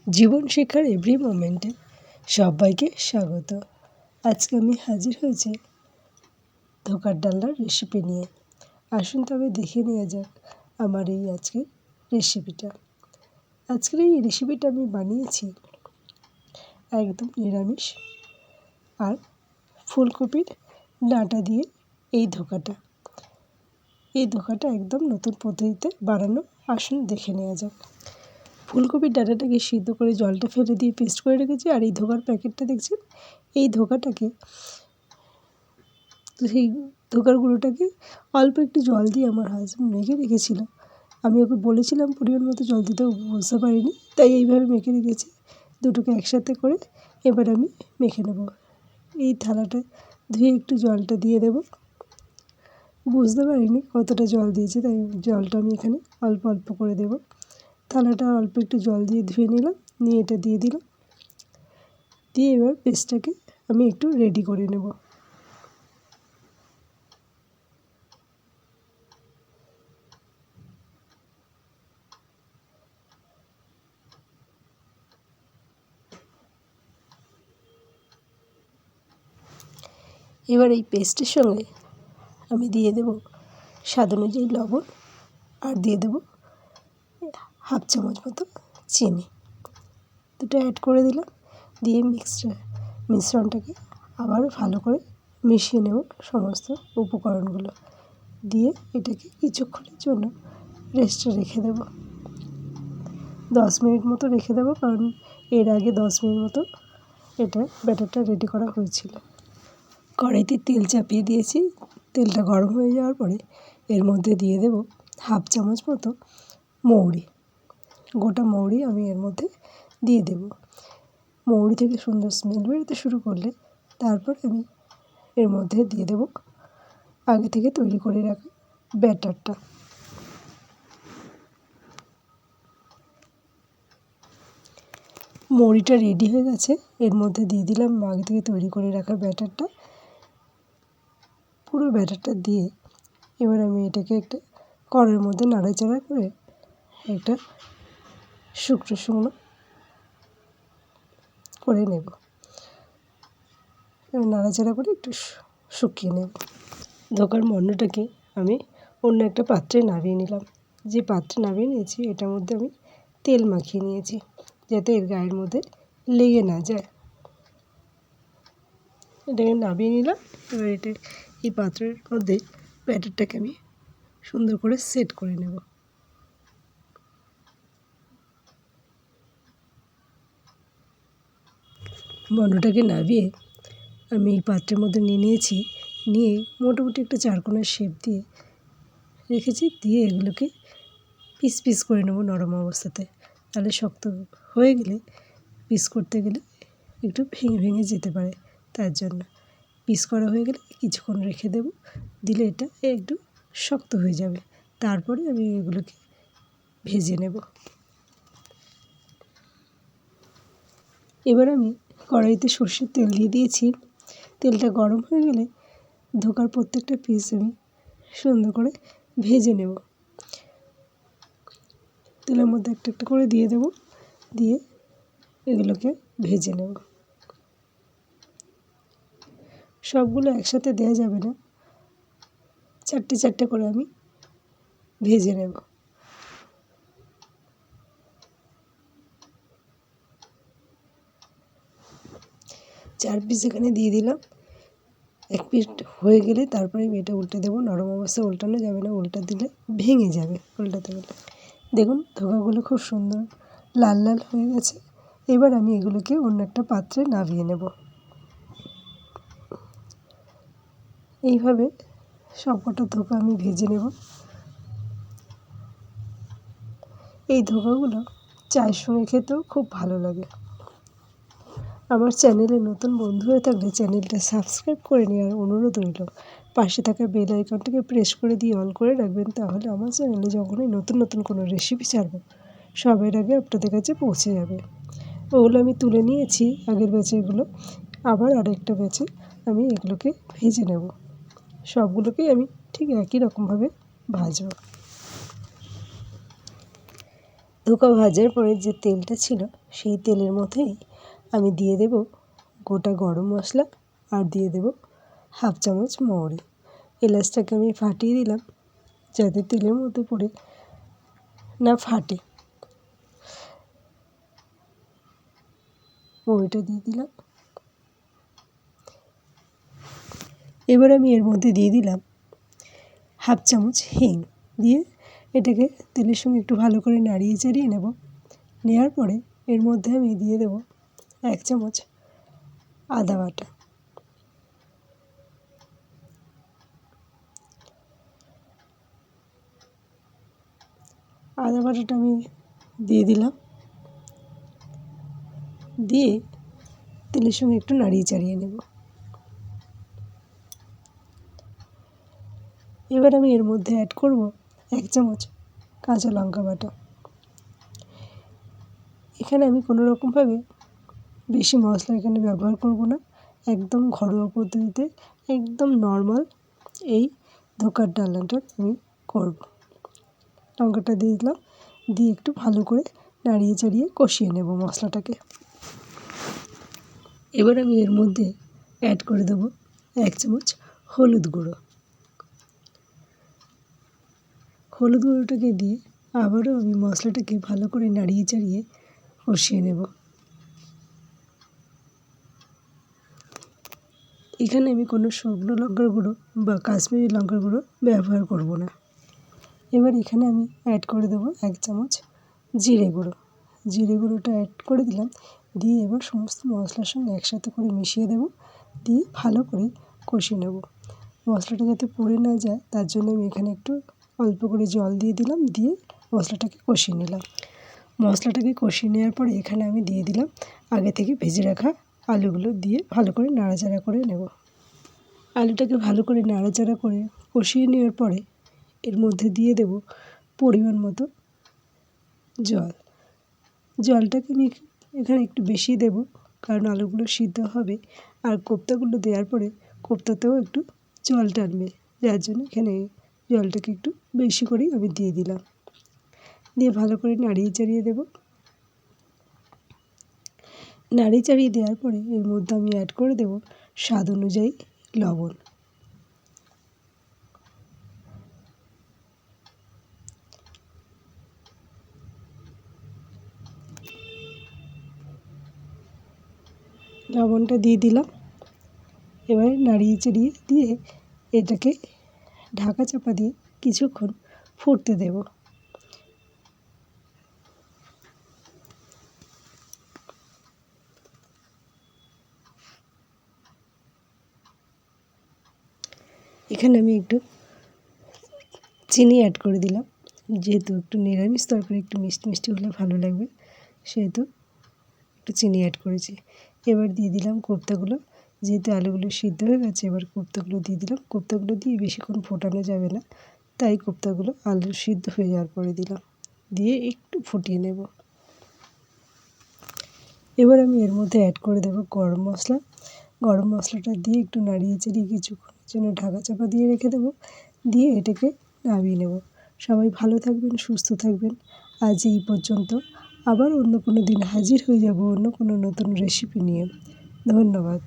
জীবন শিক্ষার এভরি মোমেন্টে সবাইকে স্বাগত। আজকে আমি হাজির হয়েছি ধোকার ডালনার রেসিপি নিয়ে। আসুন তবে দেখে নেওয়া যাক আমার এই আজকের রেসিপিটা। আজকের এই রেসিপিটা আমি বানিয়েছি একদম নিরামিষ আর ফুলকপির ডাঁটা দিয়ে এই ধোকাটা। এই ধোকাটা একদম নতুন পদ্ধতিতে বানানো। আসুন দেখে নেওয়া যাক। ফুলকপির ডাঁটাটাকে সিদ্ধ করে জলটা ফেলে দিয়ে পেস্ট করে রেখেছি। আর এই ধোকার প্যাকেটটা দেখছেন, এই ধোকাটাকে সেই ধোকার গুঁড়োটাকে অল্প একটু জল দিয়ে আমার হাজব্যান্ড মেখে রেখেছিল। আমি ওকে বলেছিলাম পরিমাণ মতো জল দিতে, ও বুঝতে পারিনি, তাই এইভাবে মেখে রেখেছি। দুটোকে একসাথে করে এবার আমি মেখে নেব। এই থালাটা ধুয়ে একটু জলটা দিয়ে দেব। বুঝতে পারিনি কতটা জল দিয়েছি, তাই জলটা আমি এখানে অল্প অল্প করে দেব। থালাটা অল্প একটু জল দিয়ে ধুয়ে নিলাম, নিয়ে এটা দিয়ে দিলাম। দিয়ে এবার পেস্টটাকে আমি একটু রেডি করে নেব। এবার এই পেস্টের সঙ্গে আমি দিয়ে দেব স্বাদ অনুযায়ী লবণ, আর দিয়ে দেব হাফ চামচ মতো চিনি। দুটো অ্যাড করে দিলাম। দিয়ে মিশ্রণটাকে আবার ভালো করে মিশিয়ে নেব সমস্ত উপকরণগুলো। দিয়ে এটাকে কিছুক্ষণের জন্য রেস্টে রেখে দেব। 10 মিনিট মতো রেখে দেবো, কারণ এর আগে 10 মিনিট মতো এটা ব্যাটারটা রেডি করা হয়েছিল। কড়াইতে তেল চাপিয়ে দিয়েছি। তেলটা গরম হয়ে যাওয়ার পরে এর মধ্যে দিয়ে দেব হাফ চামচ মতো মৌরি। গোটা মৌরি আমি এর মধ্যে দিয়ে দেব। মৌরি থেকে সুন্দর স্মেল বেরোতে শুরু করলে তারপর আমি এর মধ্যে দিয়ে দেব আগে থেকে তৈরি করে রাখা ব্যাটারটা। মৌরিটা রেডি হয়ে গেছে, এর মধ্যে দিয়ে দিলাম আগে থেকে তৈরি করে রাখা ব্যাটারটা। পুরো ব্যাটারটা দিয়ে এবার আমি এটাকে একটা কড়াইয়ের মধ্যে নাড়াচাড়া করে একটা শুকনো শুকনো করে নেব। এবার নাড়াচাড়া করে একটু শুকিয়ে নেব। ধোকার মণ্ডটাকে আমি অন্য একটা পাত্রে নামিয়ে নিলাম। যে পাত্রে নামিয়ে নিয়েছি এটার মধ্যে আমি তেল মাখিয়ে নিয়েছি, যাতে এর গায়ের মধ্যে লেগে না যায়। এটাকে নামিয়ে নিলাম। এবার এই পাত্রের মধ্যে ব্যাটারটাকে আমি সুন্দর করে সেট করে নেব। মণ্ডটাকে নামিয়ে আমি এই পাত্রের মধ্যে নিয়ে নিয়েছি। নিয়ে মোটামুটি একটা চারকোনার শেপ দিয়ে রেখেছি। দিয়ে এগুলোকে পিস পিস করে নেব নরম অবস্থাতে। তাহলে শক্ত হয়ে গেলে পিস করতে গেলে একটু ভেঙে ভেঙে যেতে পারে, তার জন্য পিস করা হয়ে গেলে কিছুক্ষণ রেখে দেব। দিলে এটা একটু শক্ত হয়ে যাবে। তারপরে আমি এগুলোকে ভেজে নেব। এবার আমি কড়াইতে সর্ষের তেল দিয়ে দিয়েছি। তেলটা গরম হয়ে গেলে ধোকার প্রত্যেকটা পিস আমি সুন্দর করে ভেজে নেব। তেলের মধ্যে একটা একটা করে দিয়ে দেব। দিয়ে এগুলোকে ভেজে নেব। সবগুলো একসাথে দেওয়া যাবে না, চারটে চারটে করে আমি ভেজে নেব। চার পিস এখানে দিয়ে দিলাম। এক পিস হয়ে গেলে তারপরে আমি এটা উল্টে দেবো। নরম অবস্থায় উল্টানো যাবে না, উল্টা দিলে ভেঙে যাবে উল্টাতে গেলে। দেখুন ধোকাগুলো খুব সুন্দর লাল লাল হয়ে গেছে। এবার আমি এগুলোকে অন্য একটা পাত্রে নামিয়ে নেব। এইভাবে সবকটা ধোকা আমি ভেজে নেব। এই ধোকাগুলো চায়ের সঙ্গে খেতেও খুব ভালো লাগে। আমার চ্যানেলে নতুন বন্ধু হয়ে থাকলে চ্যানেলটা সাবস্ক্রাইব করে নেওয়ার অনুরোধ রইল। পাশে থাকা বেল আইকনটাকে প্রেস করে দিয়ে অল করে রাখবেন, তাহলে আমার চ্যানেলে যখনই নতুন নতুন কোনো রেসিপি ছাড়ব সবার আগে আপনাদের কাছে পৌঁছে যাবে। ওগুলো আমি তুলে নিয়েছি আগের ব্যাচেরগুলো। আবার আরেকটা ব্যাচে আমি এগুলোকে ভেজে নেব। সবগুলোকেই আমি ঠিক একই রকমভাবে ভাজব। ধোকা ভাজার পরে যে তেলটা ছিল সেই তেলের মধ্যেই আমি দিয়ে দেব গোটা গরম মশলা আর দিয়ে দেব হাফ চামচ মৌরি। এলাচটাকে আমি ফাটিয়ে দিলাম যাতে তেলের মধ্যে পড়ে না ফাটে। মৌরিটা দিয়ে দিলাম। এবার আমি এর মধ্যে দিয়ে দিলাম হাফ চামচ হিং, দিয়ে এটাকে তেলের সঙ্গে একটু ভালো করে নাড়িয়ে চাড়িয়ে নেব। নেওয়ার পরে এর মধ্যে আমি দিয়ে দেব 1 চামচ আদা বাটা। আদা বাটাটা আমি দিয়ে দিলাম, দিয়ে তেলের সঙ্গে একটু নাড়িয়ে চাড়িয়ে নেব। এবার আমি এর মধ্যে অ্যাড করব 1 চামচ কাঁচা লঙ্কা বাটা। এখানে আমি কোনো রকমভাবে বেশি মশলা এখানে ব্যবহার করব না, একদম ঘরোয়া পদ্ধতিতে একদম নর্মাল এই ধোকার ডালনাটা আমি করব। লঙ্কাটা দিয়ে দিলাম, দিয়ে একটু ভালো করে নাড়িয়ে চাড়িয়ে কষিয়ে নেব মশলাটাকে। এবার আমি এর মধ্যে অ্যাড করে দেব 1 চামচ হলুদ গুঁড়ো। হলুদ গুঁড়োটাকে দিয়ে আবারও আমি মশলাটাকে ভালো করে নাড়িয়ে চাড়িয়ে কষিয়ে নেব। এখানে আমি কোনো শুকনো লঙ্কার গুঁড়ো বা কাশ্মীরি লঙ্কার গুঁড়ো ব্যবহার করব না। এবার এখানে আমি অ্যাড করে দেবো 1 চামচ জিরে গুঁড়ো। জিরে গুঁড়োটা অ্যাড করে দিলাম, দিয়ে এবার সমস্ত মশলার সঙ্গে একসাথে করে মিশিয়ে দেব, দিয়ে ভালো করে কষিয়ে নেব। মশলাটা যাতে পুড়ে না যায় তার জন্য আমি এখানে একটু অল্প করে জল দিয়ে দিলাম, দিয়ে মশলাটাকে কষিয়ে নিলাম। মশলাটাকে কষিয়ে নেওয়ার পরে এখানে আমি দিয়ে দিলাম আগে থেকে ভেজে রাখা আলুগুলো, দিয়ে ভালো করে নাড়াচাড়া করে নেব। আলুটাকে ভালো করে নাড়াচাড়া করে কষিয়ে নেওয়ার পরে এর মধ্যে দিয়ে দেব পরিমাণ মতো জল। জলটাকে আমি এখানে একটু বেশি দেব, কারণ আলুগুলো সিদ্ধ হবে আর কোপ্তাগুলো দেওয়ার পরে কোপ্তাতেও একটু জল টানবে, যার জন্য এখানে জলটাকে একটু বেশি করেই আমি দিয়ে দিলাম। দিয়ে ভালো করে নাড়িয়ে চাড়িয়ে দেব। নাড়িয়ে চাড়িয়ে দেওয়ার পরে এর মধ্যে আমি অ্যাড করে দেব স্বাদ অনুযায়ী লবণ। লবণটা দিয়ে দিলাম। এবারে নাড়িয়ে চাড়িয়ে দিয়ে এটাকে ঢাকা চাপা দিয়ে কিছুক্ষণ ফুটতে দেব। এখানে আমি একটু চিনি অ্যাড করে দিলাম, যেহেতু একটু নিরামিষ তরকারি একটু মিষ্টি মিষ্টি হলে ভালো লাগবে, সেহেতু একটু চিনি অ্যাড করেছি। এবার দিয়ে দিলাম কোপ্তাগুলো, যেহেতু আলুগুলো সিদ্ধ হয়ে গেছে এবার কোপ্তাগুলো দিয়ে দিলাম। কোপ্তাগুলো দিয়ে বেশিক্ষণ ফোটানো যাবে না, তাই কোপ্তাগুলো আলু সিদ্ধ হয়ে যাওয়ার পরে দিলাম, দিয়ে একটু ফুটিয়ে নেব। এবার আমি এর মধ্যে অ্যাড করে দেবো গরম মশলা। গরম মশলাটা দিয়ে একটু নাড়িয়ে চাড়িয়ে কিছুক্ষণের জন্য ঢাকা চাপা দিয়ে রেখে দেবো, দিয়ে এটাকে নামিয়ে নেব। সবাই ভালো থাকবেন, সুস্থ থাকবেন। আজ এই পর্যন্ত, আবার অন্য কোনো দিন হাজির হয়ে যাব অন্য কোনো নতুন রেসিপি নিয়ে। ধন্যবাদ।